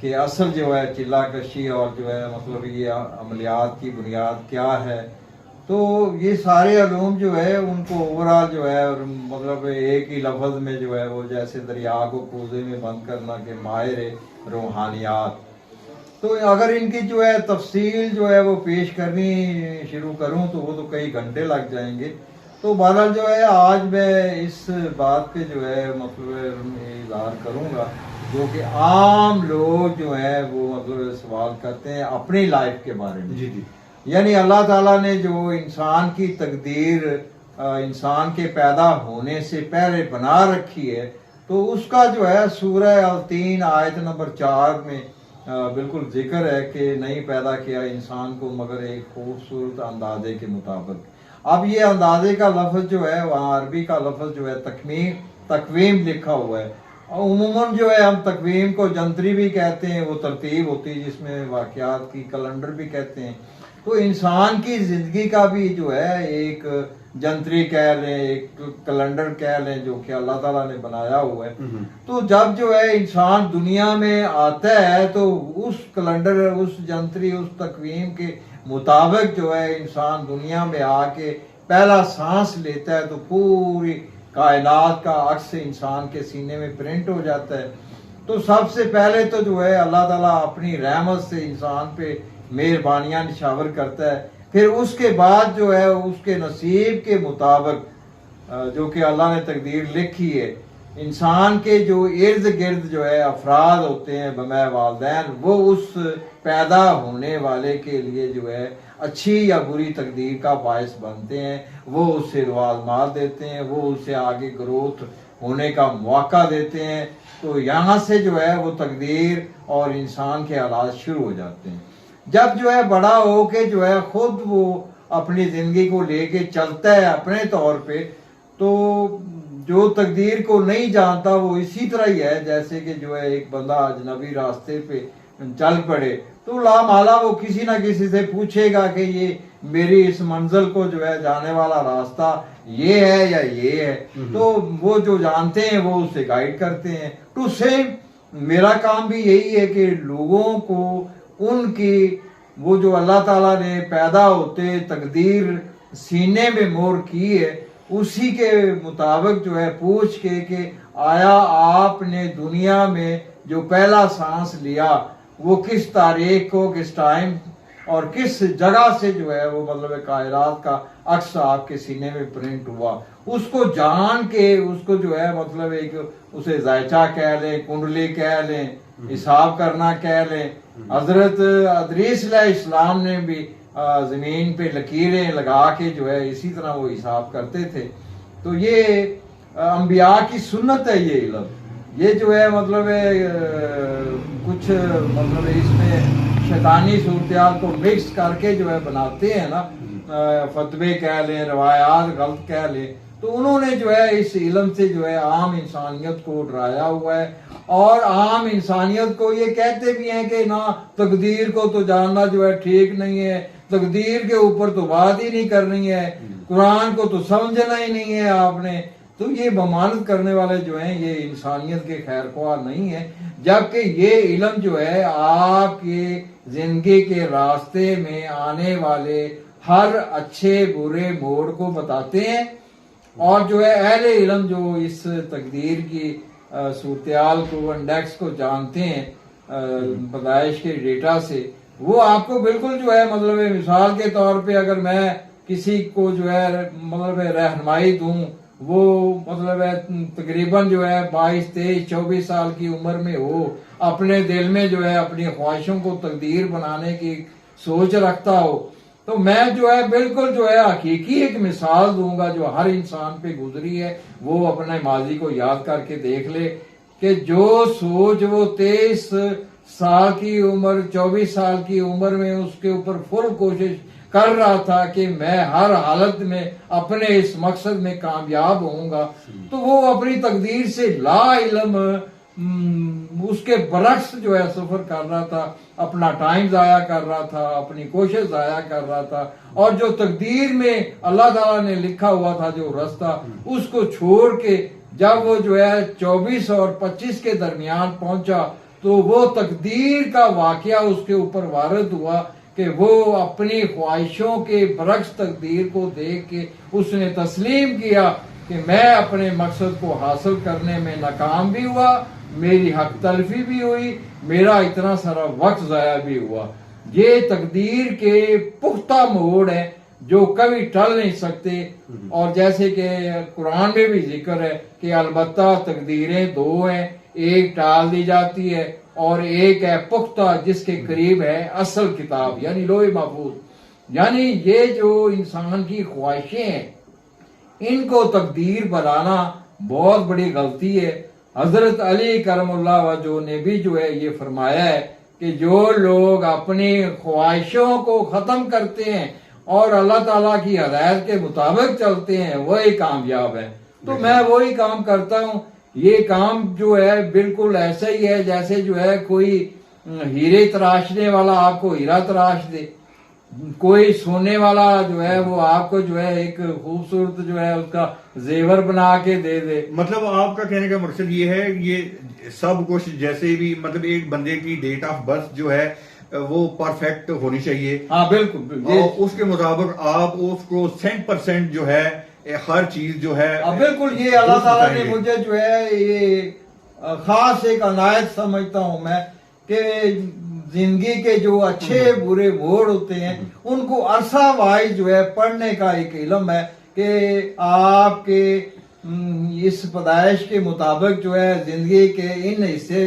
کہ اصل جو ہے چلہ کشی اور جو ہے مطلب یہ عملیات کی بنیاد کیا ہے. تو یہ سارے علوم جو ہے ان کو اوورال جو ہے مطلب ایک ہی لفظ میں جو ہے وہ جیسے دریا کو کوزے میں بند کرنا کہ ماہر روحانیات. تو اگر ان کی جو ہے تفصیل جو ہے وہ پیش کرنی شروع کروں تو وہ تو کئی گھنٹے لگ جائیں گے. تو بہرحال جو ہے آج میں اس بات پہ جو ہے مطلب اظہار کروں گا جو کہ عام لوگ جو ہے وہ مطلب سوال کرتے ہیں اپنی لائف کے بارے میں. جی جی. یعنی اللہ تعالیٰ نے جو انسان کی تقدیر انسان کے پیدا ہونے سے پہلے بنا رکھی ہے تو اس کا جو ہے سورہ التین آیت نمبر 4 میں بالکل ذکر ہے کہ نہیں پیدا کیا انسان کو مگر ایک خوبصورت اندازے کے مطابق. اب یہ اندازے کا لفظ جو ہے وہاں عربی کا لفظ جو ہے تقویم لکھا ہوا ہے. عموماً جو ہے ہم تقویم کو جنتری بھی کہتے ہیں, وہ ترتیب ہوتی ہے جس میں واقعات کی, کیلنڈر بھی کہتے ہیں. تو انسان کی زندگی کا بھی جو ہے ایک جنتری کہہ لیں, ایک کیلنڈر کہہ لیں جو کہ اللہ تعالیٰ نے بنایا ہوا ہے. تو جب جو ہے انسان دنیا میں آتا ہے تو اس کیلنڈر, اس جنتری, اس تقویم کے مطابق جو ہے انسان دنیا میں آ کے پہلا سانس لیتا ہے تو پوری کائنات کا عکس انسان کے سینے میں پرنٹ ہو جاتا ہے. تو سب سے پہلے تو جو ہے اللہ تعالیٰ اپنی رحمت سے انسان پہ مہربانیاں نشاور کرتا ہے. پھر اس کے بعد جو ہے اس کے نصیب کے مطابق جو کہ اللہ نے تقدیر لکھی ہے, انسان کے جو ارد گرد جو ہے افراد ہوتے ہیں بمع والدین, وہ اس پیدا ہونے والے کے لیے جو ہے اچھی یا بری تقدیر کا باعث بنتے ہیں. وہ اس سے روازمال دیتے ہیں, وہ اسے آگے گروتھ ہونے کا موقع دیتے ہیں. تو یہاں سے جو ہے وہ تقدیر اور انسان کے حالات شروع ہو جاتے ہیں. جب جو ہے بڑا ہو کے جو ہے خود وہ اپنی زندگی کو لے کے چلتا ہے اپنے طور پہ, تو جو تقدیر کو نہیں جانتا وہ اسی طرح ہی ہے جیسے کہ جو ہے ایک بندہ اجنبی راستے پہ چل پڑے تو لامحالہ وہ کسی نہ کسی سے پوچھے گا کہ یہ میری اس منزل کو جو ہے جانے والا راستہ یہ ہے یا یہ ہے. تو وہ جو جانتے ہیں وہ اسے گائیڈ کرتے ہیں. تو سیم میرا کام بھی یہی ہے کہ لوگوں کو ان کی وہ جو اللہ تعالیٰ نے پیدا ہوتے تقدیر سینے میں مور کی ہے اسی کے مطابق جو ہے پوچھ کے کہ آیا آپ نے دنیا میں جو پہلا سانس لیا وہ کس تاریخ کو, کس ٹائم اور کس جگہ سے جو ہے وہ مطلب کائنات کا عکس آپ کے سینے میں پرنٹ ہوا, اس کو جان کے اس کو جو ہے مطلب ایک اسے ذائچہ کہہ لیں, کنڈلی کہہ لیں, حساب کرنا کہہ لیں. حضرت ادریس علیہ السلام نے بھی زمین پہ لکیریں لگا کے جو ہے اسی طرح وہ حساب کرتے تھے. تو یہ انبیاء کی سنت ہے یہ علم. یہ جو ہے مطلب کچھ مطلب اس میں شیطانی صورتحال کو مکس کر کے جو ہے بناتے ہیں نا, فتوے کہہ لیں, روایات غلط کہہ لیں. تو انہوں نے جو ہے اس علم سے جو ہے عام انسانیت کو ڈرایا ہوا ہے, اور عام انسانیت کو یہ کہتے بھی ہیں کہ نہ تقدیر کو تو جاننا جو ہے ٹھیک نہیں ہے, تقدیر کے اوپر تو بات ہی نہیں کرنی ہے, قرآن کو تو سمجھنا ہی نہیں ہے آپ نے. تو یہ بمانت کرنے والے جو ہیں یہ انسانیت کے خیر خواہ نہیں ہیں, جبکہ یہ علم جو ہے آپ کے زندگی کے راستے میں آنے والے ہر اچھے برے موڑ کو بتاتے ہیں. اور جو ہے اہل علم جو اس تقدیر کی صورتحال کو, انڈیکس کو جانتے ہیں پیدائش کے ڈیٹا سے, وہ آپ کو بالکل جو ہے مطلب مثال کے طور پہ اگر میں کسی کو جو ہے مطلب رہنمائی دوں, وہ مطلب تقریباً جو ہے 22, 23, 24 سال کی عمر میں ہو, اپنے دل میں جو ہے اپنی خواہشوں کو تقدیر بنانے کی سوچ رکھتا ہو, تو میں جو ہے بالکل جو ہے حقیقی ایک مثال دوں گا جو ہر انسان پہ گزری ہے. وہ اپنے ماضی کو یاد کر کے دیکھ لے کہ جو سوچ وہ 23 سال کی عمر, 24 سال کی عمر میں اس کے اوپر فل کوشش کر رہا تھا کہ میں ہر حالت میں اپنے اس مقصد میں کامیاب ہوں گا, تو وہ اپنی تقدیر سے لا علم اس کے برعکس جو ہے سفر کر رہا تھا, اپنا ٹائم ضائع کر رہا تھا, اپنی کوشش ضائع کر رہا تھا, اور جو تقدیر میں اللہ تعالیٰ نے لکھا ہوا تھا جو راستہ اس کو چھوڑ کے جب وہ جو ہے 24 اور 25 کے درمیان پہنچا تو وہ تقدیر کا واقعہ اس کے اوپر وارد ہوا کہ وہ اپنی خواہشوں کے برعکس تقدیر کو دیکھ کے اس نے تسلیم کیا کہ میں اپنے مقصد کو حاصل کرنے میں ناکام بھی ہوا، میری حق تلفی بھی ہوئی، میرا اتنا سارا وقت ضائع بھی ہوا۔ یہ تقدیر کے پختہ موڑ ہیں جو کبھی ٹل نہیں سکتے، اور جیسے کہ قرآن میں بھی ذکر ہے کہ البتہ تقدیریں دو ہیں، ایک ٹال دی جاتی ہے اور ایک ہے پختہ جس کے قریب ہے اصل کتاب یعنی لوح محفوظ۔ یعنی یہ جو انسان کی خواہشیں ہیں ان کو تقدیر بنانا بہت بڑی غلطی ہے۔ حضرت علی کرم اللہ وجہ نے بھی جو ہے یہ فرمایا ہے کہ جو لوگ اپنی خواہشوں کو ختم کرتے ہیں اور اللہ تعالیٰ کی ہدایت کے مطابق چلتے ہیں وہی کامیاب ہے۔ تو میں وہی کام کرتا ہوں۔ یہ کام جو ہے بالکل ایسا ہی ہے جیسے جو ہے کوئی ہیرے تراشنے والا آپ کو ہیرا تراش دے، کوئی سونے والا جو ہے وہ آپ کو جو ہے ایک خوبصورت جو ہے اس کا زیور بنا کے دے دے۔ مطلب آپ کا کہنے کا مقصد یہ ہے یہ سب کچھ جیسے بھی مطلب ایک بندے کی ڈیٹ آف برتھ جو ہے وہ پرفیکٹ ہونی چاہیے۔ ہاں بالکل، اور اس کے مطابق آپ اس کو 100% جو ہے ہر چیز جو ہے بالکل یہ اللہ تعالیٰ نے مجھے جو ہے یہ خاص ایک عنایت سمجھتا ہوں میں کہ زندگی کے جو اچھے برے موڑ ہوتے ہیں ان کو عرصہ وائز جو ہے پڑھنے کا ایک علم ہے کہ آپ کے اس پیدائش کے مطابق جو ہے زندگی کے ان حصے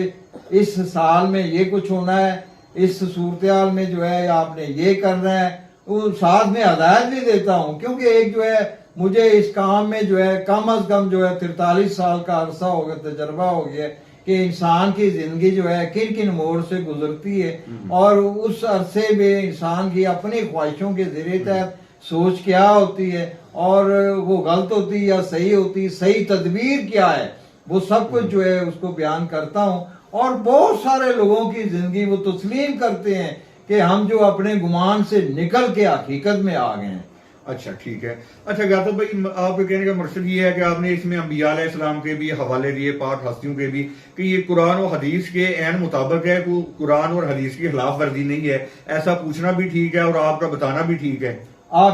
اس سال میں یہ کچھ ہونا ہے، اس صورتحال میں جو ہے آپ نے یہ کرنا ہے۔ وہ ساتھ میں ہدایت بھی دیتا ہوں کیونکہ ایک جو ہے مجھے اس کام میں جو ہے کم از کم جو ہے 43 سال کا عرصہ ہو گیا، تجربہ ہو گیا کہ انسان کی زندگی جو ہے کن کن موڑ سے گزرتی ہے اور اس عرصے میں انسان کی اپنی خواہشوں کے زیر تحت سوچ کیا ہوتی ہے اور وہ غلط ہوتی یا صحیح ہوتی، صحیح تدبیر کیا ہے، وہ سب کچھ جو ہے اس کو بیان کرتا ہوں۔ اور بہت سارے لوگوں کی زندگی وہ تسلیم کرتے ہیں کہ ہم جو اپنے گمان سے نکل کے حقیقت میں آ گئے ہیں۔ اچھا ٹھیک ہے۔ اچھا گاتب بھائی آپ کے کہنے کا مقصد یہ ہے کہ آپ نے اس میں انبیاء علیہ السلام کے بھی حوالے دیے، پاک ہستیوں کے بھی، کہ یہ قرآن و حدیث کے عین مطابق ہے، کوئی قرآن اور حدیث کی خلاف ورزی نہیں ہے، ایسا پوچھنا بھی ٹھیک ہے اور آپ کا بتانا بھی ٹھیک ہے۔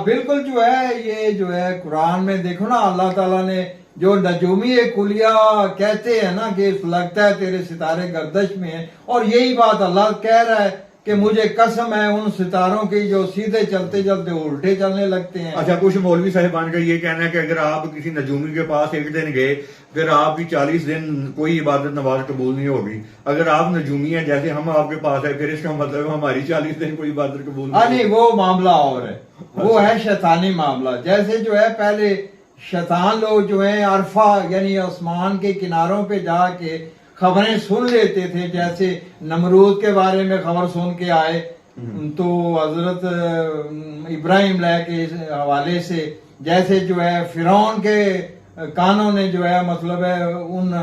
بالکل جو ہے یہ جو ہے قرآن میں دیکھو نا اللہ تعالیٰ نے جو نجومی کلیہ کہتے ہیں نا کہ لگتا ہے تیرے ستارے گردش میں ہیں، اور یہی بات اللہ کہہ رہا ہے کہ مجھے قسم ہے ان ستاروں کی جو سیدھے چلتے چلتے الٹے چلنے لگتے ہیں۔ اچھا کچھ مولوی صاحبان کا یہ کہنا ہے کہ اگر آپ کسی نجومی کے پاس ایک دن گئے پھر آپ کی 40 دن کوئی عبادت نماز قبول نہیں ہوگی۔ اگر آپ نجومی ہیں جیسے ہم آپ کے پاس ہے پھر اس کا مطلب ہماری 40 دن کوئی عبادت قبول نہیں، وہ معاملہ اور ہے، وہ ہے شیطانی معاملہ۔ جیسے جو ہے پہلے شیطان لوگ جو ہیں عرفہ یعنی آسمان کے کناروں پہ جا کے خبریں سن لیتے تھے، جیسے نمرود کے بارے میں خبر سن کے آئے تو حضرت ابراہیم علیہ کے حوالے سے، جیسے جو ہے فرعون کے کانوں نے جو ہے مطلب ہے ان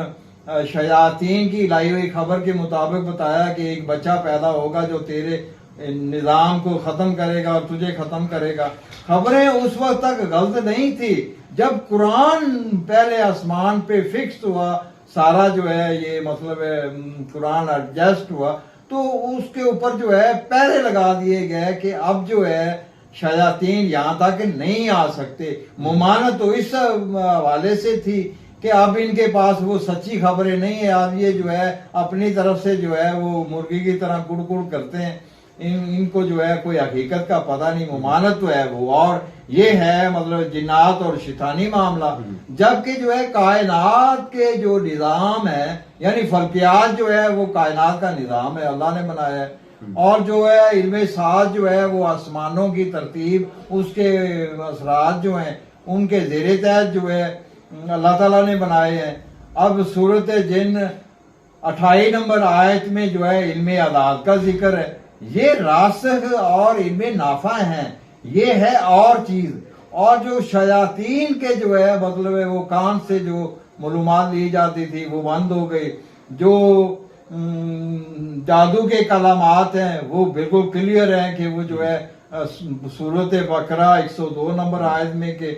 شیاطین کی لائی ہوئی خبر کے مطابق بتایا کہ ایک بچہ پیدا ہوگا جو تیرے نظام کو ختم کرے گا اور تجھے ختم کرے گا۔ خبریں اس وقت تک غلط نہیں تھی، جب قرآن پہلے آسمان پہ فکس ہوا، سارا جو ہے یہ مطلب ہے قرآن ایڈجسٹ ہوا تو اس کے اوپر جو ہے پہرے لگا دیے گئے کہ اب جو ہے شیاطین یہاں تک نہیں آ سکتے۔ ممانت تو اس حوالے سے تھی کہ اب ان کے پاس وہ سچی خبریں نہیں ہیں، اب یہ جو ہے اپنی طرف سے جو ہے وہ مرغی کی طرح کڑ کڑ کرتے ہیں، ان کو جو ہے کوئی حقیقت کا پتہ نہیں۔ ممانت تو ہے وہ، اور یہ ہے مطلب جنات اور شیطانی معاملہ۔ جبکہ جو ہے کائنات کے جو نظام ہے یعنی فلکیات جو ہے وہ کائنات کا نظام ہے، اللہ نے بنایا ہے، اور جو ہے علم ساتھ جو ہے وہ آسمانوں کی ترتیب، اس کے اثرات جو ہیں ان کے زیر تحت جو ہے اللہ تعالیٰ نے بنائے ہیں۔ اب سورۃ جن 28 نمبر آیت میں جو ہے علم عداد کا ذکر ہے، یہ راسخ اور علم نافع ہیں، یہ ہے اور چیز۔ اور جو شیاطین کے جو ہے مطلب ہے وہ کان سے جو معلومات لی جاتی تھی وہ بند ہو گئی، جو جادو کے کلمات ہیں وہ بالکل کلیئر ہیں کہ وہ جو ہے سورۃ بقرہ 102 نمبر آیت میں کہ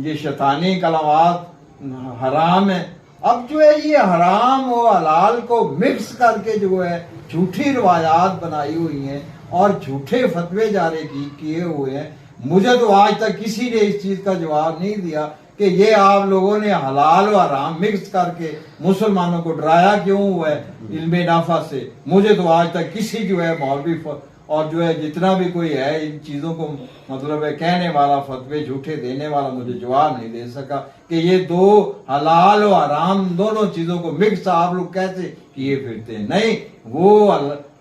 یہ شیطانی کلمات حرام ہیں، اب جو ہے یہ حرام و حلال کو مکس کر کے جو ہے جھوٹی روایات بنائی ہوئی ہیں اور جھوٹے فتوے جاری کیے ہوئے ہیں. مجھے تو آج تک کسی نے اس چیز کا جواب نہیں دیا کہ یہ آپ لوگوں نے حلال و حرام مکس کر کے مسلمانوں کو ڈرایا کیوں ہوا ہے علم نافع سے. مجھے تو آج تک کسی جو ہے مولوی اور جو ہے جتنا بھی کوئی ہے ان چیزوں کو مطلب ہے کہنے والا فتوے جھوٹے دینے والا مجھے جواب نہیں دے سکا کہ یہ دو حلال و حرام دونوں چیزوں کو مکس آپ لوگ کیسے کیے پھرتے ہیں. نہیں، وہ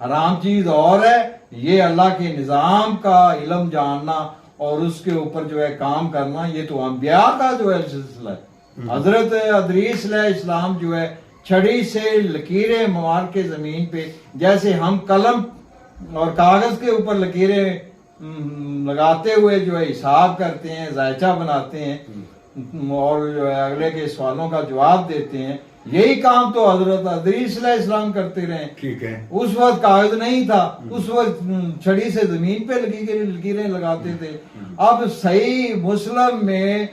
حرام چیز اور ہے، یہ اللہ کے نظام کا علم جاننا اور اس کے اوپر جو ہے کام کرنا یہ تو انبیاء کا جو ہے سلسلہ ہے. حضرت ادریس علیہ السلام جو ہے چھڑی سے لکیریں مار کے زمین پہ، جیسے ہم قلم اور کاغذ کے اوپر لکیریں لگاتے ہوئے جو ہے حساب کرتے ہیں، ذائچہ بناتے ہیں اور جو ہے اگلے کے سوالوں کا جواب دیتے ہیں، یہی کام تو حضرت ادریس علیہ السلام کرتے رہے. ٹھیک ہے. اس وقت کاغذ نہیں تھا، اس وقت چھڑی سے زمین پہ لکیریں لگاتے تھے. اب صحیح مسلم میں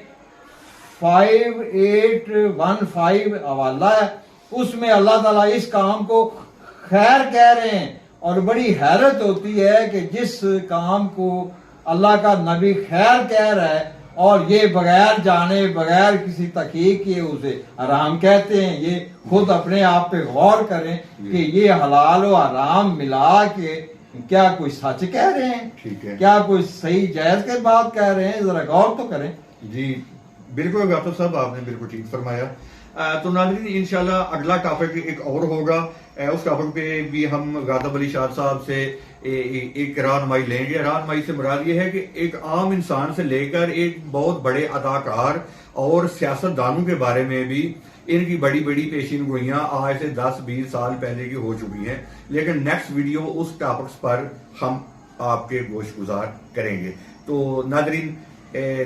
5815 حوالہ ہے، اس میں اللہ تعالیٰ اس کام کو خیر کہہ رہے ہیں اور بڑی حیرت ہوتی ہے کہ جس کام کو اللہ کا نبی خیر کہہ رہا ہے اور یہ بغیر جانے بغیر کسی تحقیق کیے اسے حرام کہتے ہیں. یہ خود اپنے آپ پہ غور کریں کہ یہ حلال و حرام ملا کے کیا کوئی سچ کہہ رہے ہیں؟ ٹھیک ہے. کیا کوئی صحیح جائز کے بات کہہ رہے ہیں؟ ذرا غور تو کریں. جی بالکل ڈاکٹر صاحب، آپ نے بالکل ٹھیک فرمایا. تو ناظرین انشاءاللہ اگلا ٹاپک ایک اور ہوگا، اس ٹاپک پہ بھی ہم غاضب علی شاد صاحب سے ایک رہنمائی لیں گے. رہنمائی سے مراد یہ ہے کہ ایک عام انسان سے لے کر ایک بہت بڑے اداکار اور سیاست دانوں کے بارے میں بھی ان کی بڑی بڑی پیشین گوئیاں آج سے 10-20 سال پہلے کی ہو چکی ہیں. لیکن نیکسٹ ویڈیو اس ٹاپکس پر ہم آپ کے گوش گزار کریں گے. تو ناظرین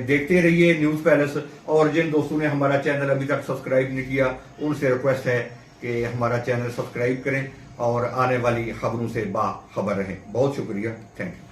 دیکھتے رہیے نیوز پیلس، اور جن دوستوں نے ہمارا چینل ابھی تک سبسکرائب نہیں کیا ان سے ریکویسٹ ہے کہ ہمارا چینل سبسکرائب کریں اور آنے والی خبروں سے باخبر رہیں. بہت شکریہ. Thank you.